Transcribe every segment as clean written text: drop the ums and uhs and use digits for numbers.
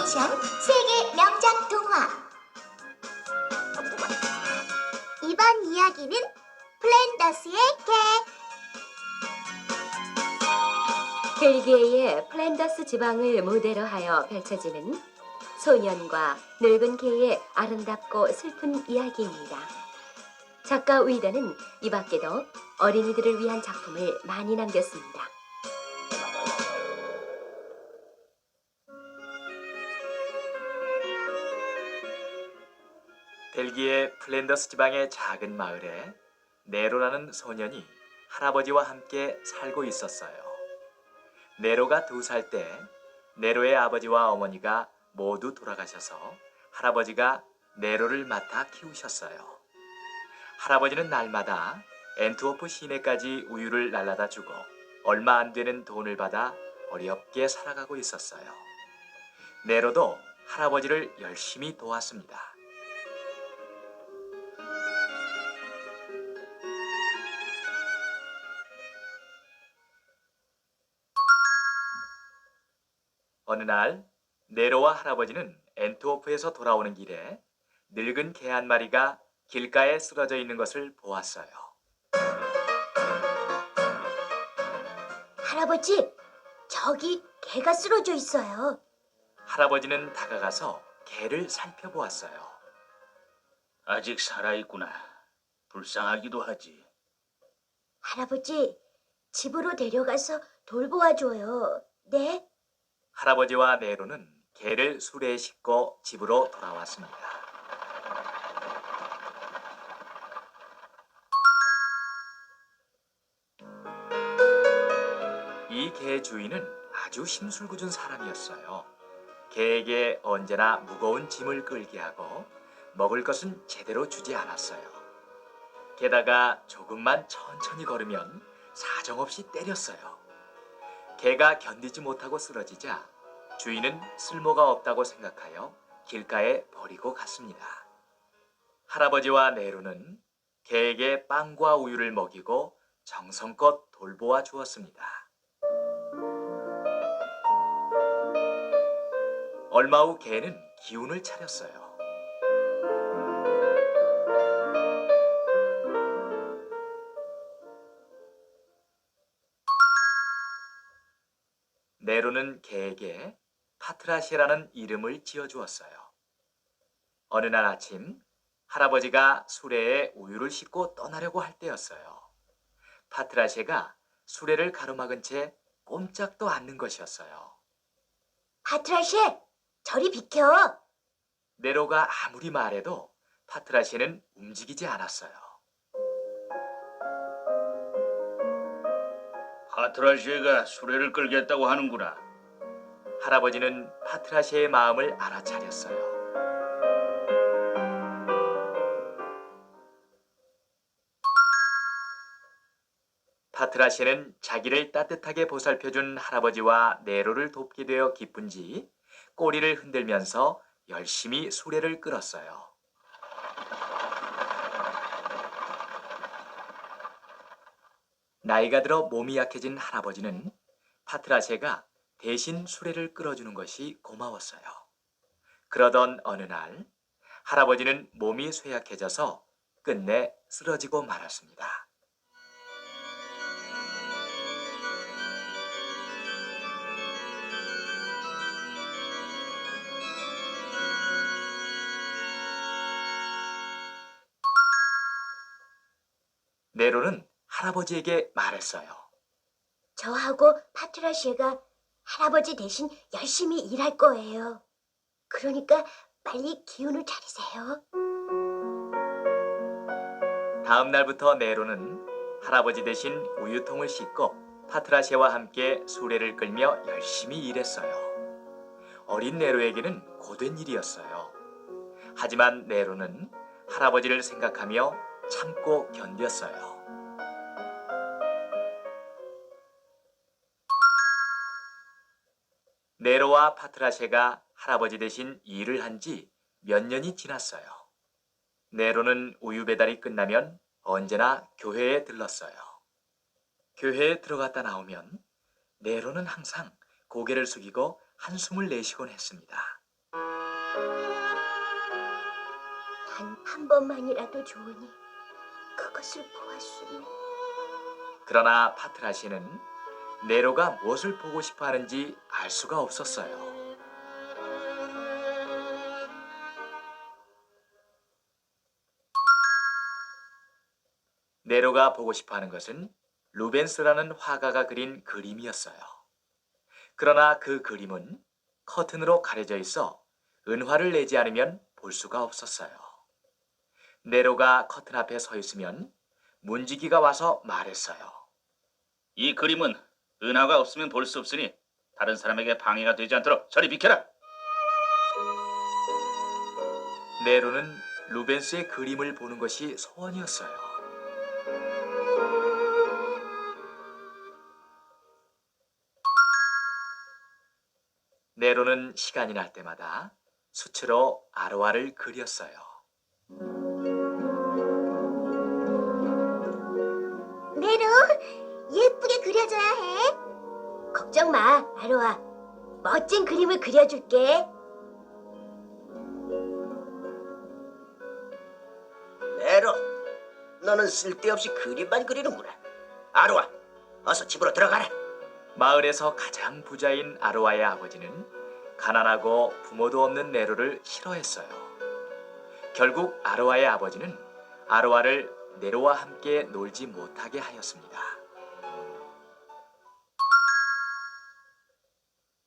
애니메이션 세계 명작 동화. 이번 이야기는 플랜더스의 개. 벨기에의 플랜더스 지방을 무대로 하여 펼쳐지는 소년과 늙은 개의 아름답고 슬픈 이야기입니다. 작가 위더는 이 밖에도 어린이들을 위한 작품을 많이 남겼습니다. 벨기에 플랜더스 지방의 작은 마을에 네로라는 소년이 할아버지와 함께 살고 있었어요. 네로가 2살 때 네로의 아버지와 어머니가 모두 돌아가셔서 할아버지가 네로를 맡아 키우셨어요. 할아버지는 날마다 엔트워프 시내까지 우유를 날라다 주고 얼마 안 되는 돈을 받아 어렵게 살아가고 있었어요. 네로도 할아버지를 열심히 도왔습니다. 어느 날 네로와 할아버지는 엔트워프에서 돌아오는 길에 늙은 개 한 마리가 길가에 쓰러져 있는 것을 보았어요. 할아버지, 저기 개가 쓰러져 있어요. 할아버지는 다가가서 개를 살펴보았어요. 아직 살아있구나. 불쌍하기도 하지. 할아버지, 집으로 데려가서 돌보아줘요. 네? 할아버지와 네로는 개를 수레에 싣고 집으로 돌아왔습니다. 이 개 주인은 아주 심술궂은 사람이었어요. 개에게 언제나 무거운 짐을 끌게 하고 먹을 것은 제대로 주지 않았어요. 게다가 조금만 천천히 걸으면 사정없이 때렸어요. 개가 견디지 못하고 쓰러지자 주인은 쓸모가 없다고 생각하여 길가에 버리고 갔습니다. 할아버지와 네로는 개에게 빵과 우유를 먹이고 정성껏 돌보아 주었습니다. 얼마 후 개는 기운을 차렸어요. 네로는 개에게 파트라시라는 이름을 지어주었어요. 어느 날 아침 할아버지가 수레에 우유를 싣고 떠나려고 할 때였어요. 파트라시가 수레를 가로막은 채 꼼짝도 않는 것이었어요. 파트라시, 저리 비켜. 네로가 아무리 말해도 파트라시는 움직이지 않았어요. 파트라시에가 수레를 끌겠다고 하는구나. 할아버지는 파트라시의 마음을 알아차렸어요. 파트라시는 자기를 따뜻하게 보살펴준 할아버지와 네로를 돕게 되어 기쁜지 꼬리를 흔들면서 열심히 수레를 끌었어요. 나이가 들어 몸이 약해진 할아버지는 파트라시가 대신 수레를 끌어주는 것이 고마웠어요. 그러던 어느 날 할아버지는 몸이 쇠약해져서 끝내 쓰러지고 말았습니다. 네로는 할아버지에게 말했어요. 저하고 파트라시가 할아버지 대신 열심히 일할 거예요. 그러니까 빨리 기운을 차리세요. 다음 날부터 네로는 할아버지 대신 우유통을 싣고 파트라시와 함께 수레를 끌며 열심히 일했어요. 어린 네로에게는 고된 일이었어요. 하지만 네로는 할아버지를 생각하며 참고 견뎠어요. 네로와 파트라시가 할아버지 대신 일을 한 지 몇 년이 지났어요. 네로는 우유 배달이 끝나면 언제나 교회에 들렀어요. 교회에 들어갔다 나오면 네로는 항상 고개를 숙이고 한숨을 내쉬곤 했습니다. 단 한 번만이라도 좋으니 그것을 보았으면. 그러나 파트라시는 네로가 무엇을 보고 싶어 하는지 알 수가 없었어요. 네로가 보고 싶어 하는 것은 루벤스라는 화가가 그린 그림이었어요. 그러나 그 그림은 커튼으로 가려져 있어 은화를 내지 않으면 볼 수가 없었어요. 네로가 커튼 앞에 서 있으면 문지기가 와서 말했어요. 이 그림은 은하가 없으면 볼 수 없으니 다른 사람에게 방해가 되지 않도록 저리 비켜라. 네로는 루벤스의 그림을 보는 것이 소원이었어요. 네로는 시간이 날 때마다 수치로 아로아를 그렸어요. 네로, 예쁘게 그려줘야 해. 걱정 마, 아로아. 멋진 그림을 그려줄게. 네로, 너는 쓸데없이 그림만 그리는구나. 아로아, 어서 집으로 들어가라. 마을에서 가장 부자인 아로아의 아버지는 가난하고 부모도 없는 네로를 싫어했어요. 결국 아로아의 아버지는 아로아를 네로와 함께 놀지 못하게 하였습니다.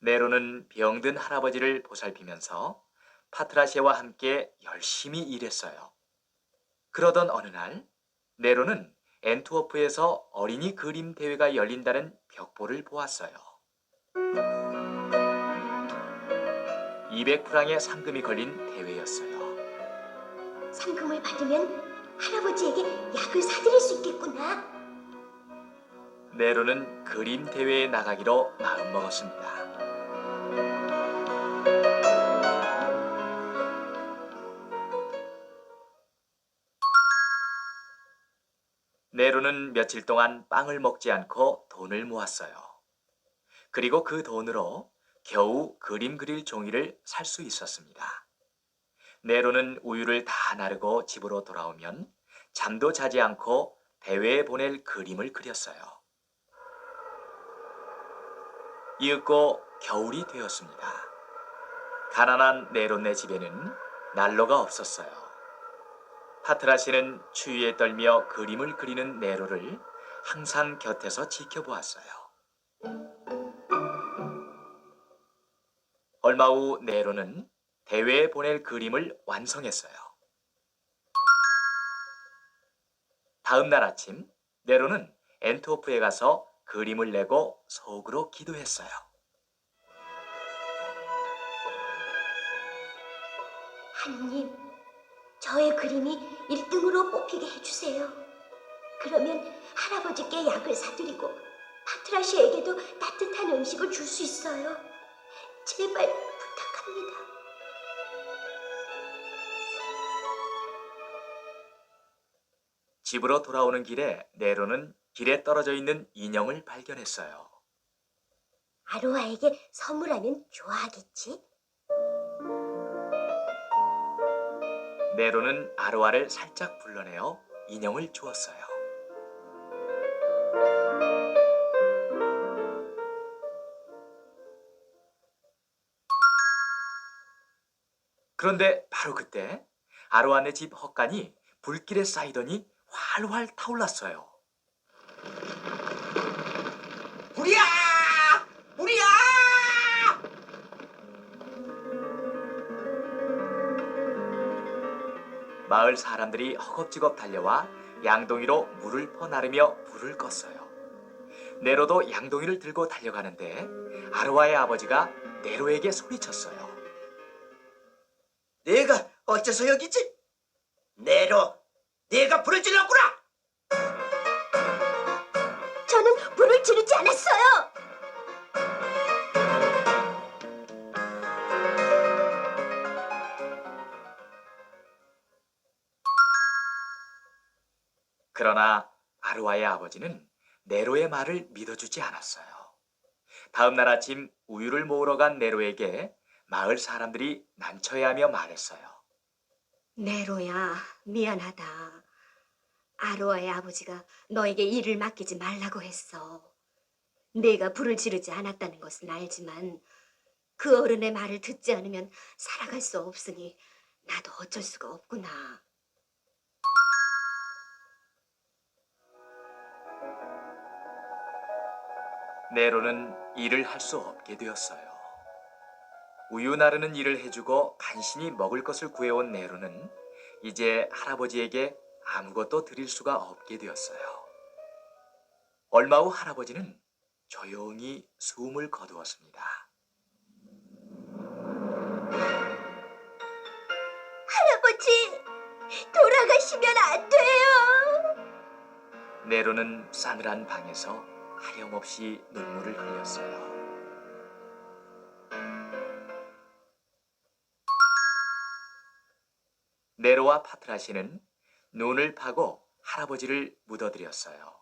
네로는 병든 할아버지를 보살피면서 파트라시아와 함께 열심히 일했어요. 그러던 어느 날 네로는 엔트워프에서 어린이 그림 대회가 열린다는 벽보를 보았어요. 200프랑의 상금이 걸린 대회였어요. 상금을 받으면 할아버지에게 약을 사드릴 수 있겠구나. 네로는 그림 대회에 나가기로 마음먹었습니다. 네로는 며칠 동안 빵을 먹지 않고 돈을 모았어요. 그리고 그 돈으로 겨우 그림 그릴 종이를 살 수 있었습니다. 네로는 우유를 다 나르고 집으로 돌아오면 잠도 자지 않고 대회에 보낼 그림을 그렸어요. 이윽고 겨울이 되었습니다. 가난한 네로네 집에는 난로가 없었어요. 파트라시는 추위에 떨며 그림을 그리는 네로를 항상 곁에서 지켜보았어요. 얼마 후 네로는 대회에 보낼 그림을 완성했어요. 다음 날 아침 네로는 엔트워프에 가서 그림을 내고 속으로 기도했어요. 하느님, 저의 그림이 1등으로 뽑히게 해주세요. 그러면 할아버지께 약을 사드리고 파트라시에게도 따뜻한 음식을 줄 수 있어요. 제발 부탁합니다. 집으로 돌아오는 길에 네로는 길에 떨어져 있는 인형을 발견했어요. 아로아에게 선물하면 좋아하겠지? 네로는 아로아를 살짝 불러내어 인형을 주었어요. 그런데 바로 그때 아로아네 집 헛간이 불길에 쌓이더니 활활 타올랐어요. 불이야! 불이야! 마을 사람들이 허겁지겁 달려와 양동이로 물을 퍼나르며 불을 껐어요. 네로도 양동이를 들고 달려가는데 아로아의 아버지가 네로에게 소리쳤어요. 내가 어째서 여기지? 네로, 내가 불을 질렀구나! 저는 불을 지르지 않았어요. 그러나 아로아의 아버지는 네로의 말을 믿어주지 않았어요. 다음 날 아침 우유를 모으러 간 네로에게 마을 사람들이 난처해하며 말했어요. 네로야, 미안하다. 아로아의 아버지가 너에게 일을 맡기지 말라고 했어. 내가 불을 지르지 않았다는 것은 알지만 그 어른의 말을 듣지 않으면 살아갈 수 없으니 나도 어쩔 수가 없구나. 네로는 일을 할 수 없게 되었어요. 우유 나르는 일을 해주고 간신히 먹을 것을 구해온 네로는 이제 할아버지에게 아무것도 드릴 수가 없게 되었어요. 얼마 후 할아버지는 조용히 숨을 거두었습니다. 할아버지, 돌아가시면 안 돼요. 네로는 싸늘한 방에서 하염없이 눈물을 흘렸어요. 네로와 파트라시는 눈을 파고 할아버지를 묻어드렸어요.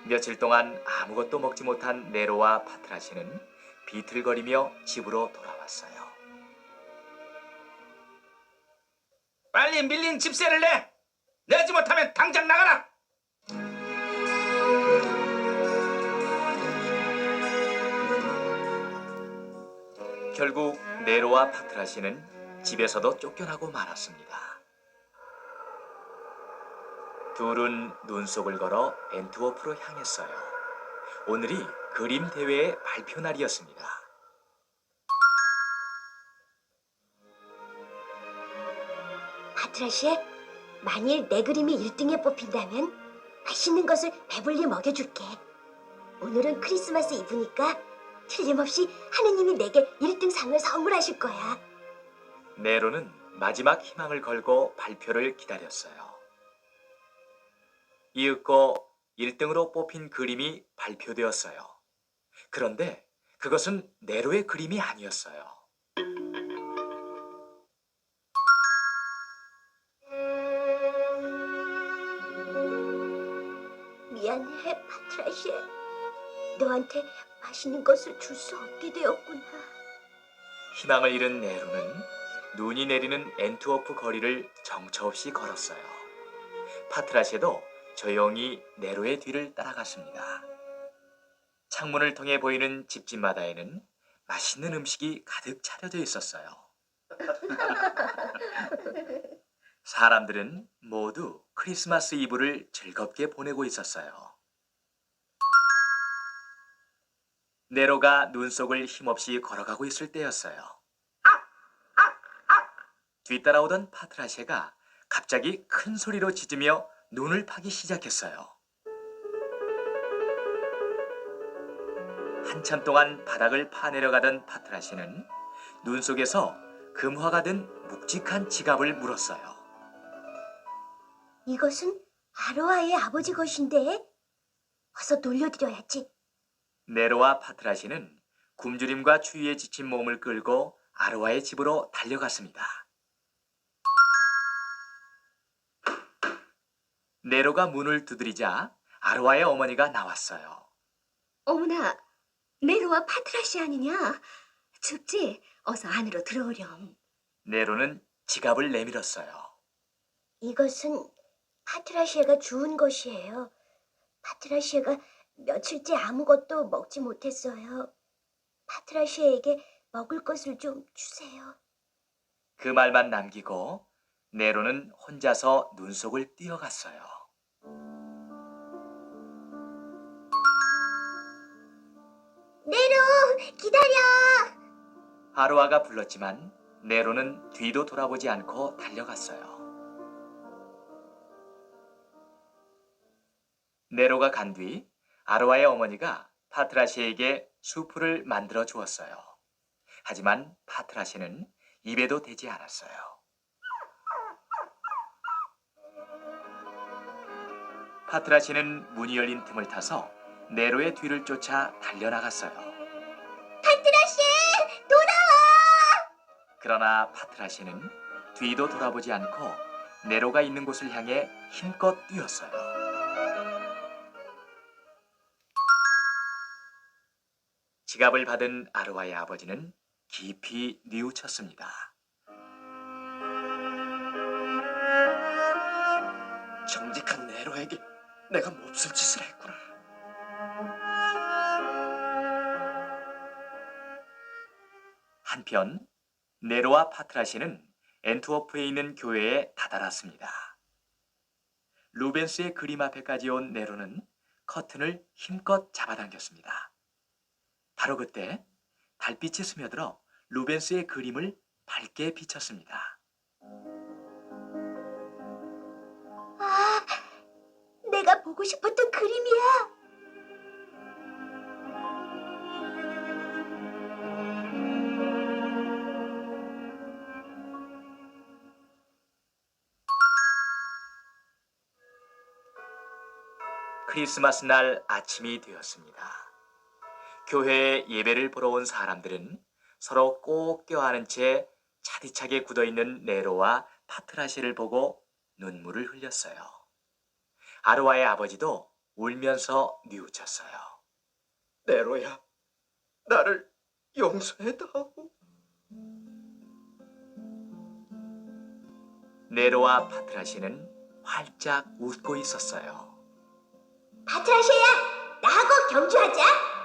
며칠 동안 아무것도 먹지 못한 네로와 파트라시는 비틀거리며 집으로 돌아왔어요. 빨리 밀린 집세를 내! 내지 못하면 당장 나가라! 결국 네로와 파트라시는 집에서도 쫓겨나고 말았습니다. 둘은 눈속을 걸어 엔트워프로 향했어요. 오늘이 그림 대회의 발표 날이었습니다. 파트라시, 만일 내 그림이 1등에 뽑힌다면 맛있는 것을 배불리 먹여줄게. 오늘은 크리스마스 이브니까 틀림없이 하느님이 내게 1등 상을 선물하실 거야. 네로는 마지막 희망을 걸고 발표를 기다렸어요. 이윽고 1등으로 뽑힌 그림이 발표되었어요. 그런데 그것은 네로의 그림이 아니었어요. 미안해, 파트라시. 너한테 맛있는 것을 줄 수 없게 되었구나. 희망을 잃은 네로는 눈이 내리는 엔트워프 거리를 정처 없이 걸었어요. 파트라시도 조용히 네로의 뒤를 따라갔습니다. 창문을 통해 보이는 집집마다에는 맛있는 음식이 가득 차려져 있었어요. 사람들은 모두 크리스마스 이브를 즐겁게 보내고 있었어요. 네로가 눈 속을 힘없이 걸어가고 있을 때였어요. 뒤따라오던 파트라시가 갑자기 큰 소리로 짖으며 눈을 파기 시작했어요. 한참 동안 바닥을 파내려가던 파트라시는 눈 속에서 금화가 든 묵직한 지갑을 물었어요. 이것은 아로아의 아버지 것인데 어서 돌려드려야지. 네로와 파트라시는 굶주림과 추위에 지친 몸을 끌고 아로아의 집으로 달려갔습니다. 네로가 문을 두드리자 아로아의 어머니가 나왔어요. 어머나, 네로와 파트라시 아니냐? 춥지? 어서 안으로 들어오렴. 네로는 지갑을 내밀었어요. 이것은 파트라시아가 주운 것이에요. 파트라시아가 며칠째 아무것도 먹지 못했어요. 파트라시아에게 먹을 것을 좀 주세요. 그 말만 남기고 네로는 혼자서 눈 속을 뛰어갔어요. 네로, 기다려! 아로아가 불렀지만 네로는 뒤도 돌아보지 않고 달려갔어요. 네로가 간 뒤 아로아의 어머니가 파트라시에게 수프를 만들어 주었어요. 하지만 파트라시는 입에도 대지 않았어요. 파트라시는 문이 열린 틈을 타서 네로의 뒤를 쫓아 달려나갔어요. 파트라시, 돌아와! 그러나 파트라시는 뒤도 돌아보지 않고 네로가 있는 곳을 향해 힘껏 뛰었어요. 지갑을 받은 아르와의 아버지는 깊이 뉘우쳤습니다. 정직한 네로에게 내가 몹쓸 짓을 했구나. 한편 네로와 파트라시는 앤트워프에 있는 교회에 다다랐습니다. 루벤스의 그림 앞에까지 온 네로는 커튼을 힘껏 잡아당겼습니다. 바로 그때 달빛이 스며들어 루벤스의 그림을 밝게 비쳤습니다. 아, 내가 보고 싶었던 그림이야. 크리스마스 날 아침이 되었습니다. 교회에 예배를 보러 온 사람들은 서로 꼭 껴안은 채 차디차게 굳어있는 네로와 파트라시를 보고 눈물을 흘렸어요. 아르와의 아버지도 울면서 뉘우쳤어요. 네로야, 나를 용서해다오. 네로와 파트라시는 활짝 웃고 있었어요. 파트라시아야, 나하고 경주하자.